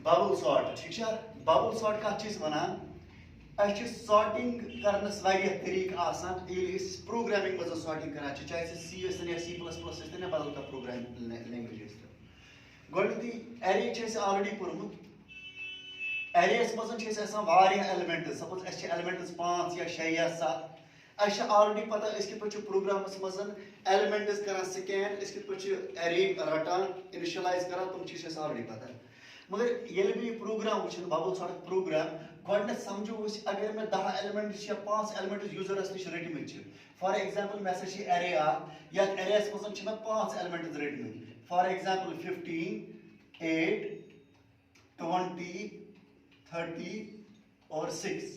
Bubble sort ठीक है bubble sort कत चीज वनान सॉर्टिंग करनस वारिया तरीक आसान प्रोग्रामिंग मज सॉर्टिंग करान चाहे सी या सी प्लस प्लस या बदल का प्रोग्रामिंग लैंग्वेज गोडती एरे ऑलरेडी पोर्मुत एरेस मज एलिमेंट्स सपोज एलिमेंट्स 5 या 6 या 7 ऑलरेडी पता पे प्रोग्रामस मज एलिमेंट्स करान स्कैन पे एरे रटान इनिशियलाइज करान तुम ऑलरेडी पता मगर ये भी प्रोग्राम वो बबल सॉर्ट प्रोग्राम गोडने समझो अगर मैं 10 एलिमेंट्स या 5 एलिमेंट्स यूजरस निश रटमित फॉर एग्जांपल मे एरे या एरेस मज मैं 5 एलिमेंट्स रटमित फॉर एग्जांपल 15 8 20 30 और 6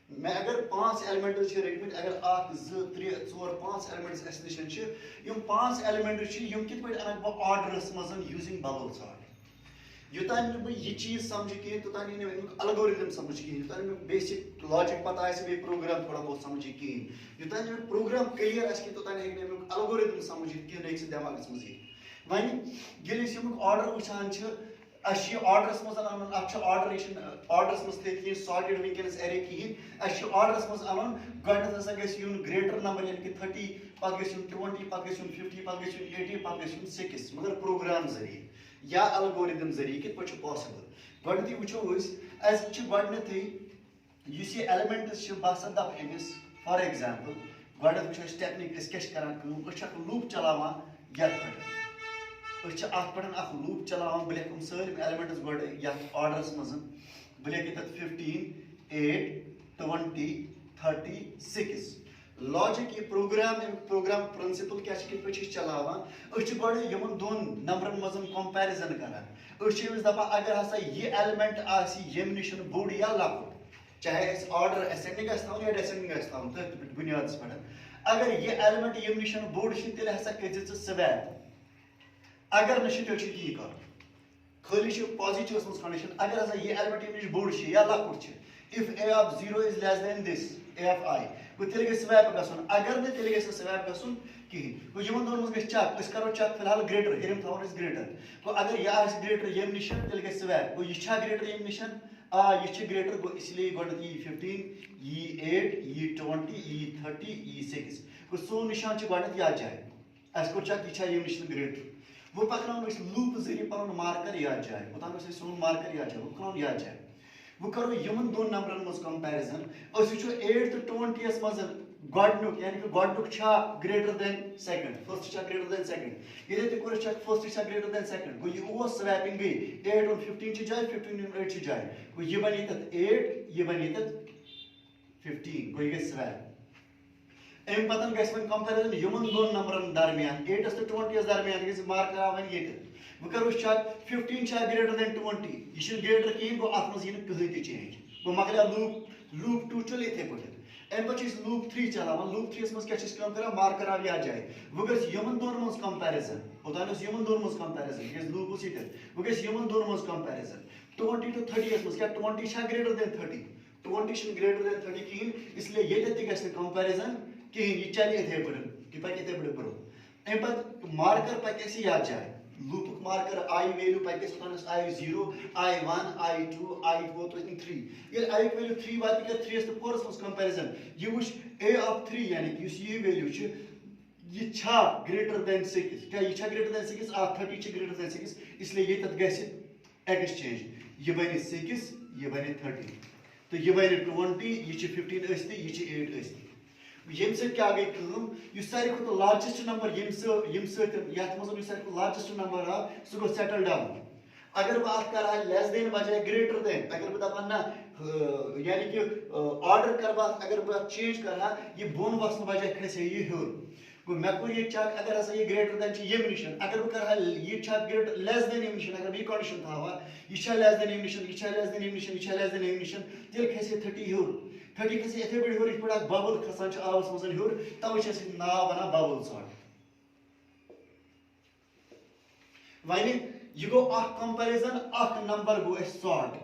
मैं अगर 5 एलिमेंट्स रटमित अगर 1 2 3 4 5 एलिमेंट्स निश 5 एलिमेंट्स कित पे अन बह ऑर्डरस मज यूजिंग बबल सॉर्ट युतान मैं ये चीज समझ कहें तोतान अलगोरिथम समझ कहें युतान मैं बेसिक लॉजिक पता बे प्रोग्राम थोड़ा बहुत समझ कहें युतान मैं प्रोग्राम क्लियर आस तोतान अलगोरिथम समझ कह दिमाग मज वन ये ऑर्डर वुचान ऑर्डरस मज ऑर्डरस मज सॉर्टेड वनकस एरे कहें ऑर्डरस मज अन गोडनथ गुन ग्रेटर नंबर यानी कि 30 पे 20 पे 50 पे 80 पे 6 मगर प्रोग्राम जरिए या अलगोरिथम जरिए कित पे पॉसिबल गोडनथी वो गोडनथ ये एलिमेंट्स बसा दप अमिस फॉर एग्जांपल गोडनथ वो टेक्निक क्या लूप चलावान यथ पे लूप चलावान बह लिख सारे एलिमेंट्स गो ऑर्डरस मज बह लिख 15 8 20 30 6 लॉजिक ये प्रोग्राम प्रिंसिपल क्या पे चलावान गो इन दोन नंबरन मज कंपेरिजन करान दपा अगर हसा ये एलिमेंट यम निश बोड़ या लकुट चाहे ऑर्डर असेंडिंग या डिसेंडिंग तथ बुनियाद पे अगर ये एलिमेंट यम निश बोड़ तेल हसा कर स्वैप अगर नश यही कर खाली पॉजिटिव मज कंडीशन अगर हसा ये एलिमेंट यम निश बोड़ या लकुट if a of 0 is less than this a of I गो तेल स्वैप गसन अगर न तेल स्वैप गसन कहीं गो इन दोन मज चक करो चक फिलहाल ग्रेटर हेरम थवन ग्रेटर गो अगर यह ग्रेटर यम निश तेल स्वैप गो यह ग्रेटर यम निश यह ग्रेटर गो इसलिए गोडनथ यी 15 यी 8 यी 20 यी 30 यी 6 गो सोन निशान गोडनथ याद जाए अस कोर चक यह यम निश ग्रेटर वो पकन लूप जरिए पन मार्कर याद जाए ओतान सोन मार्कर याद जाए वो पकन याद जाए वो करो इन दोन नंबरन मज कंपेरिजन 8 तो 20 मज गोडनुक यानी कि गोडनुक greater than second first greater than second ये तुर check first greater than second गो ये स्वैपिंग गई 8 और 15 जाए 15 और 8 जाए गो ये बनी 8 ये बनी 15 गो ये स्वैप अम पतन गन कंपेरिजन इन दोन नंबरन दरमियान 8 तो 20 दरमियान मार्कर आवन ये वो करो चेक 15 ग्रेटर देन 20 यह ग्रेटर कहें गो अत मज कहीं तह चेंज गो मकल लूप 2 चल इथे पे अम पे लूप 3 चलावान लूप 3 मज क्या कर मार्कर आव याद जाए वो इन दोन मज कंपेरिजन ओतान इन दोन मज कंपेरिजन लूप वो इन दोन मज कंपेरिजन 20 to 30 मज क्या 20 ग्रेटर देन 30 20 ग्रेटर देन 30 कहें इसलिए ये कंपेरिजन कहें यह चल इथे पे पे इथे पे ब्रो अम पे मार्कर पे याद जाए लूप मार्कर आई वैल्यू पे आई 0 आई 1 आई 2 आई 4 तो 3 ये आई वैल्यू 3 वात कर 3 तो 4 मज कंपेरिजन ये वुच a of 3 यानी कि ये वैल्यू ये ग्रेटर देन 6 क्या ये ग्रेटर देन 6 30 ग्रेटर देन 6 इसलिए ये तथ गस एक्सचेंज ये बने 6 ये बने 30 तो ये बने 20 ये 15 अस्ति ये 8 अस्ति यम क्या गई सारे खुद लार्जेस्ट नंबर लार्जेस्ट नंबर आव सह गो सेटल डाउन अगर बह कर लेस देन बजाय ग्रेटर देन अगर बह दपा ना यानी कि ऑर्डर कर अगर बह चेंज कर ये बोन वसन बजाय खसे ये हर गो मे कोर ये चेक अगर हसा ये ग्रेटर देन यम निश अगर बह कर ये ग्रेटर लेस देन यम निश अगर यह कंडीशन थवा यह लेस देन यम निश यह लेस देन यम निश यह लेस देन यम निश तेल खसे 30 हर 30 खस इथे पे हर पे बबल खसान आवस मज हर तवे नाव वन बबल सॉर्ट वन यह गो कंपेरिजन नंबर गो सॉर्ट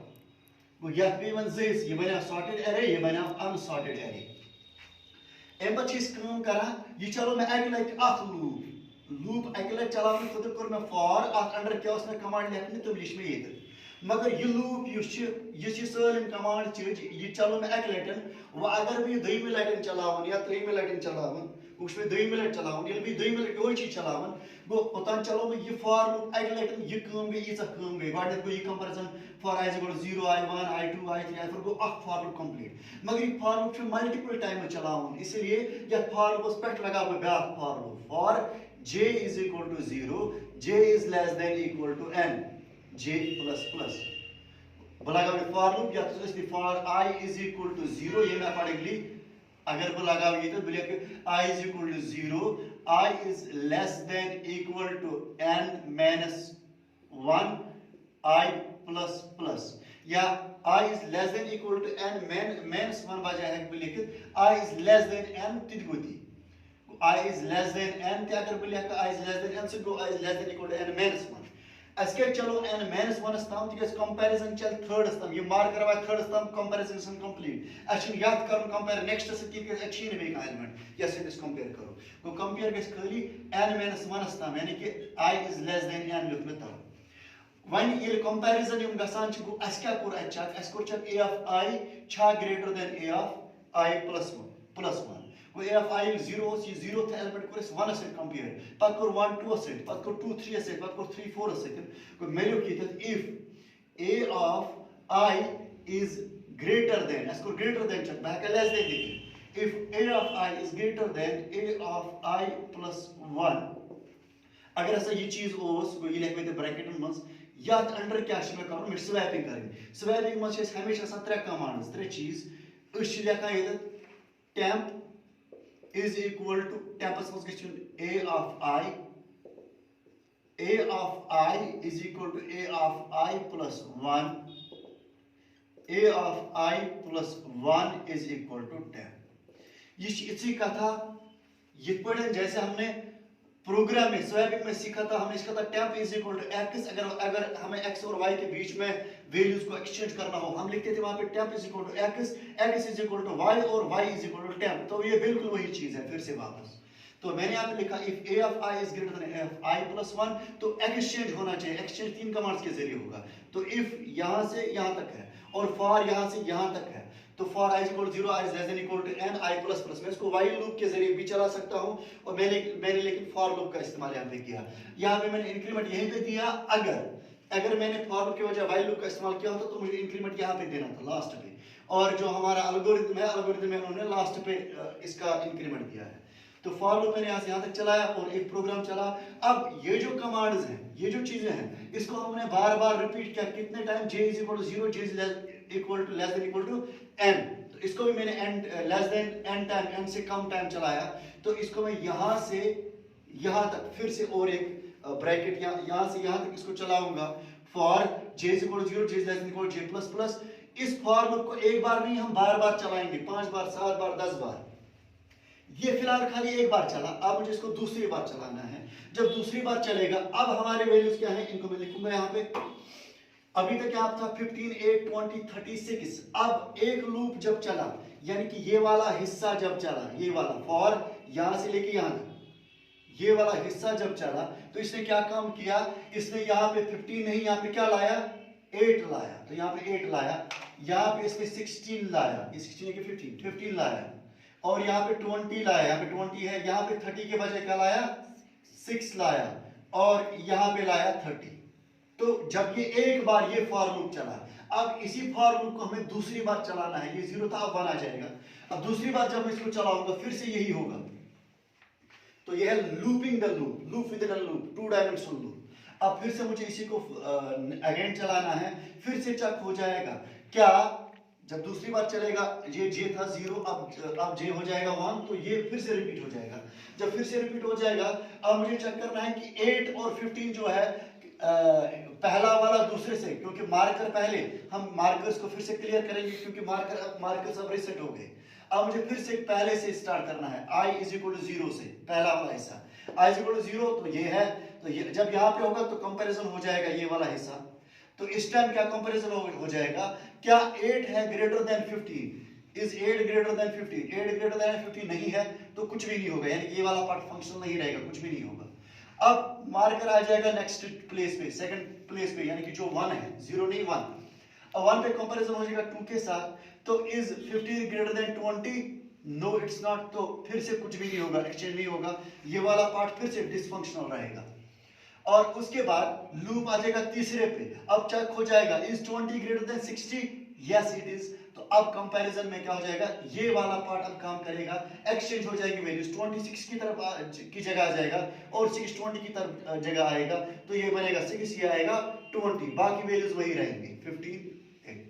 गो ये पे वन जिस यह बना सॉर्टेड एरे यह बना अनसॉर्टेड एरे अम पे करान यह चलो मैं अक लट लूप अक लट चलाने खुद कोर मैं फॉर अंडर क्या कमांड लिखने तुम लिख मे ये मगर ये लूप ये सलम कमांड चीज ये चलो मैं एक लटन वो अगर भी दई में लटन चलावन या त्रि में लटन चलावन कुछ में दई में लटन चलावन या भी दई में लटन कोई चीज चलावन गो ओतान चलो मैं ये फॉर लूप एक लटन ये काम गई ये सब काम गई गॉड को ये comparison for i = 0 i1 i2 i3 i4 गो अख फॉर लूप कंप्लीट मगर ये फॉर लूप मल्टीपल टाइम चलावन इसलिए या फॉर लूप पेट लगा बे for loop for j = 0 j is less than equal to n j plus plus बलागा for loop या तो for i = 0 ये मैं अकॉर्डिंगली अगर बलागा ये तो बोले कि i = 0 i is less than equal to n minus 1 i plus plus या i is less than equal to n minus 1 बजाय है बोले कि i is less than n तिदगुती i is less than n ते अगर बोले कि i is less than n से गो i is less than equal to n minus 1 अस्के चलो n minus 1 तम तिकस कंपैरिजन चल थर्ड तम ये मार्क करवा थर्ड तम कंपैरिजन इज कंप्लीट अचिन याद करन कंपेयर नेक्स्ट से कि अचिन बे element yes it is compare करो गो कंपेयर गस खाली n minus 1 तम यानी कि i is less than n लिख में तम वन ये कंपैरिजन यम गसान छ गो अस क्या कोर अच्छा अस कोर चक a of i छा greater than a of i plus 1 वो a of i 0 ये 0 th एलिमेंट को 1 से कंपेयर पत को 1 2 से पत को 2 3 से पत को 3 4 से को मेलो की त if a of i is greater than इसको greater than चक बाकी लेस देन लिखे if a of i is greater than a of i plus 1 अगर ऐसा ये चीज ओस को ये लिख में ब्रैकेट में याद अंडर क्या छ करो मिड स्वैपिंग करें स्वैपिंग में छ हमेशा सा त्रे कमांड्स त्रे चीज उस लेखा ये temp is equal to tempus was given a of I is equal to a of I plus 1 a of I plus 1 is equal to temp ये इसी कथा ये पढ़े जैसे हमने प्रोग्राम में स्वैपिंग में सीखा था हमने इसका था temp is equal to x अगर हमें x और y के बीच में वैल्यूज को एक्सचेंज करना हो हम लिखते थे वहां पे temp is equal to x is equal to y और y is equal to temp तो ये बिल्कुल वही चीज है फिर से वापस तो मैंने यहाँ पे लिखा if a of i is greater than a of i plus 1 तो एक्सचेंज होना चाहिए एक्सचेंज 3 कमांड्स के जरिए होगा तो if यहाँ से यहाँ तक है और for यहाँ से यहाँ तक है तो for i = 0 i is less than equal to n i plus plus मैं इसको while लूप के जरिए भी चला सकता हूँ और मैंने लेकिन for लूप का इस्तेमाल यहाँ पे किया यहाँ पे मैंने इंक्रीमेंट यहीं पे दिया अगर मैंने for लूप की वजह while लूप का इस्तेमाल किया होता तो मुझे इंक्रीमेंट यहाँ पे देना था लास्ट पे और जो हमारा एल्गोरिथम में उन्होंने लास्ट पे इसका इंक्रीमेंट दिया है तो for लूप मैंने यहाँ तक चलाया और एक प्रोग्राम चला अब ये जो कमांड्स हैं ये जो चीजें हैं इसको हमने बार बार रिपीट किया कितने time j = 0 j is less than equal to n तो इसको भी मैंने n less than n time n से कम टाइम चलाया तो इसको मैं यहाँ से यहाँ तक फिर से और एक ब्रैकेट यहाँ से यहाँ तक इसको चलाऊंगा for j = 0 j is less than equal to j plus plus इस फॉर लूप को एक बार नहीं हम बार बार चलाएंगे 5 बार 7 बार 10 बार ये फिलहाल खाली एक बार चला अब मुझे इसको दूसरी बार चलाना है जब दूसरी बार चलेगा अब हमारे वैल्यूज क्या है इनको मैं लिखूंगा यहाँ पे अभी तक क्या था 15 8 20 36 अब एक लूप जब चला यानी कि ये वाला हिस्सा जब चला ये वाला फॉर यहां से लेके यहां तक ये वाला हिस्सा जब चला तो इसने क्या काम किया इसने यहाँ पे 15 नहीं यहाँ पे क्या लाया 8 लाया तो यहाँ पे 8 लाया यहाँ पे इसने 16 लाया 16 के 15 लाया और यहाँ पे 20 लाया यहाँ पे 20 है यहाँ पे 30 के बजाय क्या लाया 6 लाया और यहाँ पे लाया 30 तो जब ये एक बार ये फॉर लूप चला अब इसी फॉर लूप को हमें दूसरी बार चलाना है ये 0 था अब 1 आ जाएगा अब दूसरी बार जब मैं इसको चलाऊंगा फिर से यही होगा तो यह है looping the loop with in a loop 2 dimensional loop अब फिर से मुझे इसी को अगेन चलाना है फिर से चेक हो जाएगा क्या जब दूसरी बार चलेगा ये j था 0 अब j हो जाएगा 1 तो ये फिर से रिपीट हो जाएगा जब फिर से रिपीट हो जाएगा अब मुझे चेक करना है कि 8 और 15 जो है पहला वाला दूसरे से क्योंकि मार्कर पहले हम मार्कर्स को फिर से क्लियर करेंगे क्योंकि मार्कर्स अब रीसेट हो गए अब मुझे फिर से पहले से स्टार्ट करना है i = 0 से पहला वाला हिस्सा i = 0 तो ये है तो ये जब यहाँ पे होगा तो कंपैरिजन हो जाएगा ये वाला हिस्सा तो इस टाइम क्या कंपैरिजन हो जाएगा क्या 8 है greater than 15 is 8 greater than 15 8 greater than 15 नहीं है तो कुछ भी नहीं होगा यानी ये वाला पार्ट फंक्शनल नहीं रहेगा कुछ भी नहीं होगा अब मार्कर आ जाएगा नेक्स्ट प्लेस पे, सेकंड प्लेस पे, यानी कि जो 1 है, 0 नहीं 1। अब 1 पे कंपैरिजन हो जाएगा 2 के साथ, तो is 15 greater than 20? No it's not. तो फिर से कुछ भी नहीं होगा, एक्सचेंज नहीं होगा, ये वाला पार्ट फिर से डिसफंक्शनल रहेगा। और उसके बाद लूप आ जाएगा तीसरे पे, अब चेक हो जाएगा is 20 greater than 60? Yes it is. तो अब कंपैरिजन में क्या हो जाएगा, ये वाला पार्ट अब काम करेगा, एक्सचेंज हो जाएगी वैल्यूज, 26 की तरफ की जगह आ जाएगा और 6 20 की तरफ जगह आएगा, तो ये बनेगा 6, ये आएगा 20, बाकी वैल्यूज वही रहेंगे 15 8।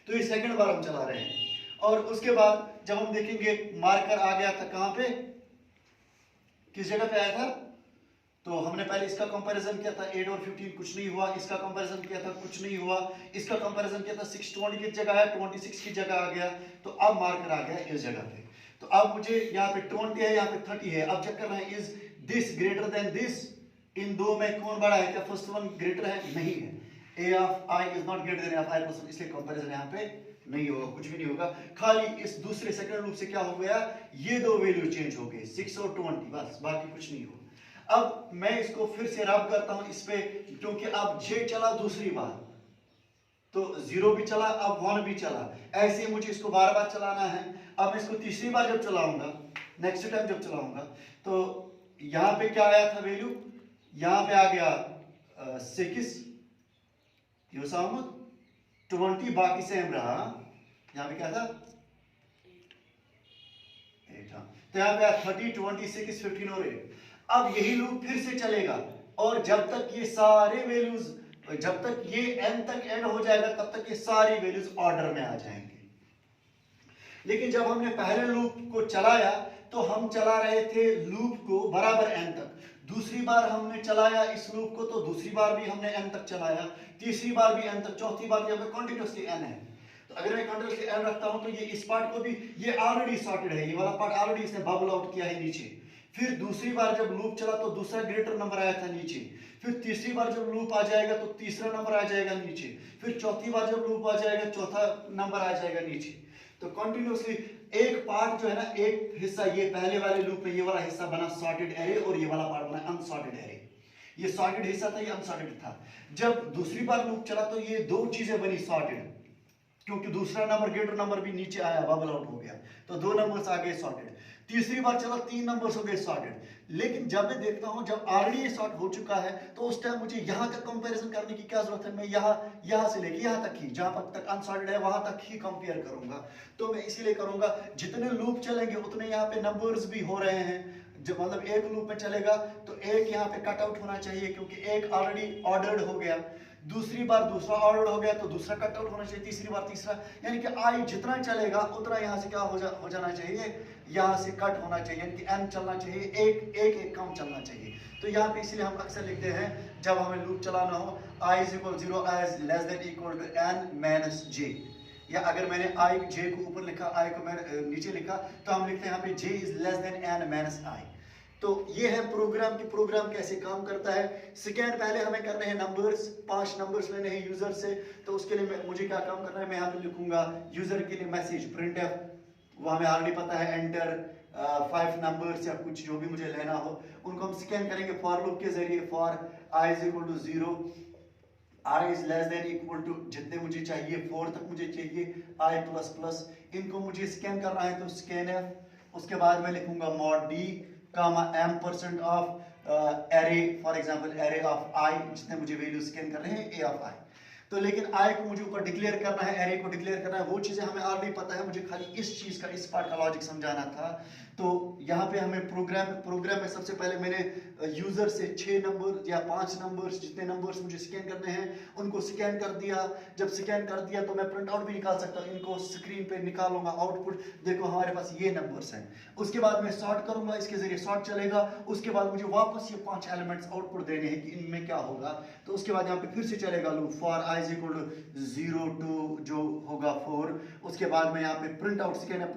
तो ये सेकंड बार हम चला रहे हैं। और उसके बाद जब हम देखेंगे मार्कर आ गया था कहां पे, किस जगह पे आया था, तो हमने पहले इसका कंपैरिजन किया था 8 और 15, कुछ नहीं हुआ, इसका कंपैरिजन किया था, कुछ नहीं हुआ, इसका कंपैरिजन किया था 6 20 की जगह है, 26 की जगह आ गया, तो अब मार्कर आ गया इस जगह पे। तो अब मुझे यहाँ पे 20 है, यहाँ पे 30 है, अब चेक करना है is this greater than this, इन दो में कौन बड़ा है, क्या फर्स्ट वन ग्रेटर है, नहीं है, a of i is not greater than a of i plus 1, इसलिए कंपैरिजन यहाँ पे नहीं होगा, कुछ भी नहीं होगा। खाली इस दूसरे सेकंड लूप से क्या हो गया, ये दो वैल्यू चेंज हो गए 6 और 20, बस, बाकी कुछ नहीं होगा। अब मैं इसको फिर से रब करता हूं इस पे, क्योंकि अब j चला दूसरी बार, तो 0 भी चला, अब 1 भी चला, ऐसे मुझे इसको बार बार चलाना है। अब मैं इसको तीसरी बार जब चलाऊंगा, नेक्स्ट टाइम जब चलाऊंगा, तो यहां पे क्या आया था वैल्यू, यहां पे आ गया 6, यो सहमत 20, बाकी सेम रहा, यहां पे क्या था 8, तो यहां पे 30 26 15 और 8। अब यही लूप फिर से चलेगा, और जब तक ये सारे वैल्यूज, जब तक ये n तक एंड हो जाएगा, तब तक ये सारी वैल्यूज ऑर्डर में आ जाएंगे। लेकिन जब हमने पहले लूप को चलाया, तो हम चला रहे थे लूप को बराबर n तक, दूसरी बार हमने चलाया इस लूप को, तो दूसरी बार भी हमने n तक चलाया, तीसरी बार भी n तक, चौथी बार भी हमें कंटिन्यूअसली n है। तो अगर मैं कंटिन्यूअसली n रखता हूं, तो ये इस पार्ट को भी, ये ऑलरेडी सॉर्टेड है, ये वाला पार्ट ऑलरेडी इसने बबल आउट किया है नीचे। फिर दूसरी बार जब लूप चला, तो दूसरा ग्रेटर नंबर आया था नीचे, फिर तीसरी बार जब लूप आ जाएगा, तो तीसरा नंबर आ जाएगा नीचे, फिर चौथी बार जब लूप आ जाएगा, चौथा नंबर आ जाएगा नीचे। तो कंटिन्यूअसली एक पार्ट जो है ना, एक हिस्सा, ये पहले वाले लूप में ये वाला हिस्सा बना सॉर्टेड एरे, और ये वाला पार्ट बना अनसॉर्टेड एरे। ये सॉर्टेड हिस्सा था, ये अनसॉर्टेड था। जब दूसरी बार लूप चला, तो ये दो चीजें बनी सॉर्टेड, क्योंकि दूसरा नंबर ग्रेटर नंबर भी नीचे आया, बबल आउट हो गया, तो दो नंबर्स आ गए सॉर्टेड। तीसरी बार चला, 3 नंबर्स हो गए सॉर्टेड। लेकिन जब मैं देखता हूं, जब ऑलरेडी ये सॉर्ट हो चुका है, तो उस टाइम मुझे यहां तक कंपैरिजन करने की क्या जरूरत है, मैं यहां से लेके यहां तक ही, जहां तक अनसॉर्टेड है वहां तक ही कंपेयर करूंगा। तो मैं इसीलिए करूंगा, जितने लूप चलेंगे उतने यहाँ पे नंबर्स भी हो रहे हैं। जब मतलब एक लूप में चलेगा, तो एक यहाँ पे कट आउट होना चाहिए, क्योंकि एक ऑलरेडी ऑर्डर्ड हो गया, दूसरी बार दूसरा ऑर्डर हो गया, तो दूसरा कट आउट होना चाहिए, तीसरी बार तीसरा, यानी कि आई जितना चलेगा उतना यहाँ से क्या हो जाना चाहिए, यहाँ से कट होना चाहिए, यानी कि n चलना चाहिए, एक कम चलना चाहिए। तो यहाँ पे इसलिए हम अक्सर लिखते हैं, जब हमें लूप चलाना हो, i = 0 as less than equal to n minus j, या अगर मैंने i j को ऊपर लिखा, i को मैंने नीचे लिखा, तो हम लिखते हैं यहाँ पे j is less than n minus i। तो ये है प्रोग्राम की, प्रोग्राम कैसे काम करता है। स्कैन पहले हमें करने हैं नंबर्स, 5 नंबर्स लेने हैं यूजर से, तो उसके लिए मुझे क्या काम करना है, मैं यहाँ पे लिखूंगा यूजर के लिए मैसेज printf, वो हमें ऑलरेडी पता है, एंटर 5 नंबर्स या कुछ जो भी मुझे लेना हो, उनको हम स्कैन करेंगे फॉर लूप के जरिए, for i = 0, i is less than equal to जितने मुझे चाहिए, 4 तक मुझे चाहिए, i++, इनको मुझे स्कैन करना है, तो scanf, उसके बाद मैं लिखूंगा mod d, m% of array, for example array of i, जितने मुझे वैल्यू स्कैन करने हैं a ऑफ i। तो लेकिन i को मुझे ऊपर डिक्लेयर करना है, array को डिक्लेयर करना है, वो चीजें हमें ऑलरेडी पता है, मुझे खाली इस चीज का, इस पार्ट का लॉजिक समझाना था। तो यहाँ पे हमें प्रोग्राम में सबसे पहले मैंने यूजर से 6 नंबर या 5 नंबर्स, जितने नंबर्स मुझे स्कैन करने हैं उनको स्कैन कर दिया। जब स्कैन कर दिया, तो मैं प्रिंट आउट भी निकाल सकता हूँ, इनको स्क्रीन पे निकालूंगा आउटपुट, देखो हमारे पास ये नंबर्स हैं। उसके बाद मैं सॉर्ट करूंगा, इसके जरिए सॉर्ट चलेगा, उसके बाद मुझे वापस ये 5 एलिमेंट्स आउटपुट देने हैं कि इनमें क्या होगा। तो उसके बाद यहाँ पे फिर से चलेगा लूप, फॉर i = 0 to जो होगा 4, उसके बाद में यहाँ पे प्रिंट आउट, स्कैन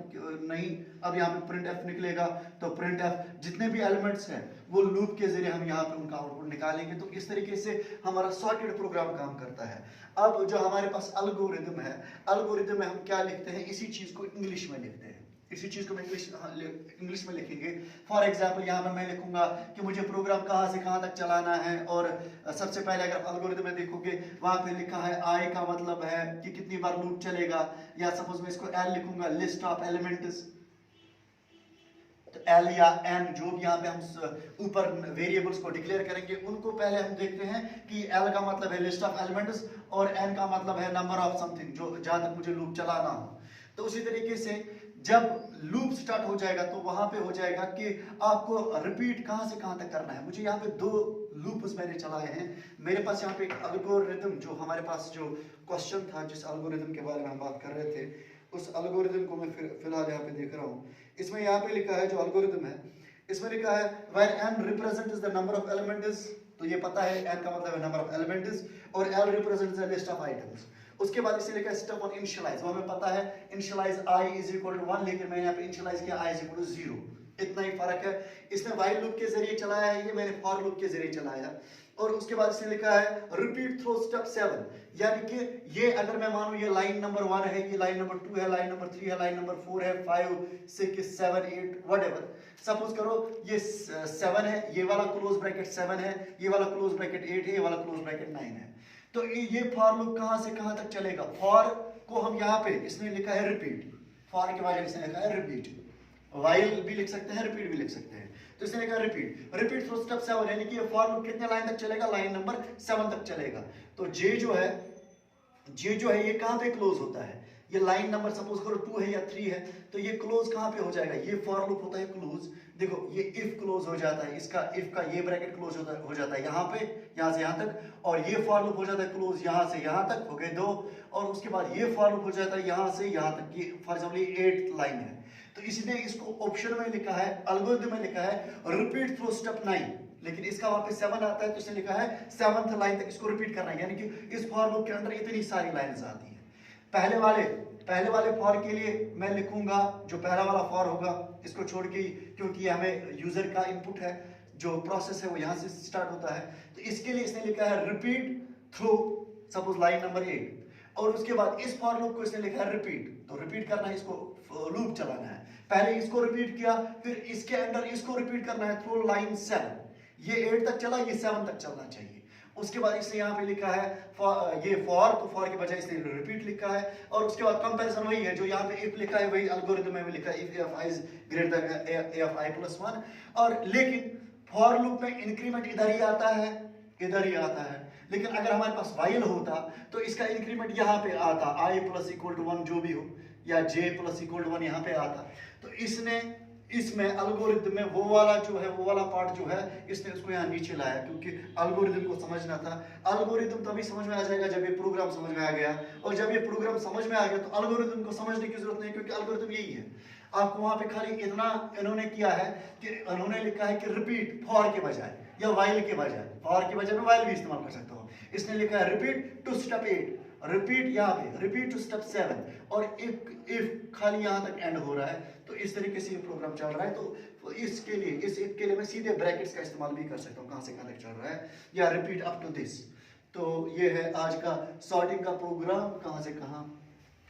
नहीं, अब यहाँ पे प्रिंट एफ निकलेगा, तो प्रिंट एफ जितने भी एलिमेंट्स हैं वो लूप के जरिए हम यहाँ पे उनका आउटपुट निकालेंगे। तो इस तरीके से हमारा सॉर्टेड प्रोग्राम काम करता है। अब जो हमारे पास एल्गोरिदम है, एल्गोरिदम में हम क्या लिखते हैं, इसी चीज को इंग्लिश में लिखते हैं। इसी चीज को मैं इंग्लिश में लिखेंगे। फॉर एग्जाम्पल यहाँ पर मैं लिखूंगा कि मुझे प्रोग्राम कहाँ से कहाँ तक चलाना है, और सबसे पहले अगर एल्गोरिथम में देखोगे वहां पे लिखा है आई का मतलब है कि कितनी बार लूप चलेगा, या सपोज मैं इसको एल लिखूंगा, लिस्ट ऑफ एलिमेंट्स। तो एल या एन जो भी यहाँ पे हम ऊपर वेरिएबल्स को डिक्लेयर करेंगे उनको पहले हम देखते हैं कि एल का मतलब है लिस्ट ऑफ एलिमेंट्स और एन का मतलब है नंबर ऑफ समथिंग, जो जहां तक मुझे लूप चलाना हो। तो उसी तरीके से जब लूप स्टार्ट हो जाएगा तो वहां पे हो जाएगा कि आपको रिपीट कहां से कहां तक करना है। मुझे यहाँ पे 2 लूप्स मैंने चलाए हैं। मेरे पास यहाँ पे एक एल्गोरिथम, जो हमारे पास जो क्वेश्चन था जिस एल्गोरिथम के बारे में हम बात कर रहे थे, उस एल्गोरिथम को मैं फिलहाल यहाँ पे देख रहा हूँ। इसमें यहाँ पे लिखा है जो एल्गोरिथम है, इसमें लिखा है where n represents the number of elements, तो ये पता है n का मतलब है नंबर ऑफ एलिमेंट्स, और l represents the list of items। उसके बाद इसे लिखा है स्टेप ऑन इनिशियलाइज, वो हमें पता है initialise i is equal to 1, लेकिन मैंने यहाँ पे इनिशियलाइज किया i इज इक्वल टू 0। इतना ही फर्क है। इसने while लूप के जरिए चलाया है, ये मैंने for लूप के जरिए चलाया। और उसके बाद इसने लिखा है रिपीट थ्रू स्टेप 7, यानी कि ये अगर मैं मानूं ये लाइन नंबर 1 है, ये लाइन नंबर 2 है, लाइन नंबर 3 है, लाइन नंबर 4 है, 5 6 7 8 व्हाटएवर, सपोज करो ये 7 है, ये वाला क्लोज ब्रैकेट 7 है, ये वाला क्लोज ब्रैकेट 8 है, ये वाला क्लोज ब्रैकेट 9 है। तो ये फॉर लूप कहां से कहां तक चलेगा? फॉर को हम यहाँ पे इसने लिखा है रिपीट, फॉर के बाद इसने लिखा है रिपीट, वाइल भी लिख सकते हैं, रिपीट भी लिख सकते हैं। तो इसने लिखा रिपीट थ्रू स्टेप 7, यानी कि ये फॉर लूप कितने लाइन तक चलेगा? लाइन नंबर 7 तक चलेगा। तो जे जो है ये कहां पे क्लोज होता है? ये लाइन नंबर सपोज करो 2 है या 3 है, तो ये क्लोज कहां पे हो जाएगा? ये फॉर लूप होता है क्लोज। देखो ये इफ क्लोज हो जाता है, इसका इफ का ये ब्रैकेट क्लोज हो जाता है यहाँ पे, यहाँ से यहाँ तक, और ये फॉर लूप हो जाता है क्लोज यहाँ से यहाँ तक, हो गए 2, और उसके बाद ये फॉर लूप हो जाता है यहाँ से यहाँ तक, ये फॉर एग्जाम्पल 8 लाइन है। तो इसने इसको ऑप्शन में लिखा है, एल्गोरिथम में लिखा है रिपीट थ्रू स्टेप 9, लेकिन इसका वहां पे 7 आता है, तो इसने लिखा है 7th लाइन तक इसको रिपीट करना है, यानी कि इस फॉर लूप के अंदर इतनी सारी लाइंस आती है। पहले वाले फॉर के लिए मैं लिखूंगा जो पहला वाला फॉर होगा, इसको छोड़ के, क्योंकि हमें यूजर का इनपुट है, जो प्रोसेस है वो यहाँ से स्टार्ट होता है, तो इसके लिए इसने लिखा है repeat through suppose line number 8, और उसके बाद इस फॉर लूप को इसने लिखा है रिपीट, तो रिपीट करना है, इसको लूप चलाना है। पहले इसको रिपीट किया, फिर इसके अंदर इसको रिपीट करना है थ्रू लाइन 7, ये 8 तक चला, ये 7 तक चलना चाहिए। उसके बाद इसने यहाँ पे लिखा है ये फॉर, तो फॉर के बजाय इसने रिपीट लिखा है, और उसके बाद कंपैरिजन वही है जो यहाँ पे इफ लिखा है, वही एल्गोरिथम में भी लिखा है, if a of i is greater than a of i plus 1, और लेकिन फॉर लूप में इंक्रीमेंट इधर ही आता है, इधर ही आता है। लेकिन अगर हमारे पास वाइल होता तो इसका इंक्रीमेंट यहाँ पे आता, i प्लस इक्वल टू 1 जो भी हो, या j प्लस इक्वल टू 1 यहाँ पे आता। तो इसने इसमें एल्गोरिथम में वो वाला पार्ट जो है इसने उसको यहाँ नीचे लाया, क्योंकि एल्गोरिथम को समझना था। एल्गोरिथम तभी समझ में आ जाएगा जब ये प्रोग्राम समझ में आ गया, और जब ये प्रोग्राम समझ में आ गया तो एल्गोरिथम को समझने की जरूरत नहीं, क्योंकि एल्गोरिथम यही है। आपको वहां पे खाली इतना इन्होंने किया है कि उन्होंने लिखा है कि रिपीट फॉर के बजाय, या वाइल के बजाय, फॉर के बजाय मैं वाइल भी इस्तेमाल कर सकता हूँ। इसने लिखा है रिपीट टू स्टेप 8, रिपीट यहाँ पे रिपीट टू स्टेप 7, और इफ खाली यहाँ तक एंड हो रहा है। तो इस तरीके से ये प्रोग्राम चल रहा है। तो इसके लिए इफ के लिए मैं सीधे ब्रैकेट्स का इस्तेमाल भी कर सकता हूँ, कहाँ से कहाँ तक चल रहा है, या रिपीट अप टू दिस। तो ये है आज का सॉर्टिंग का प्रोग्राम, कहाँ से कहाँ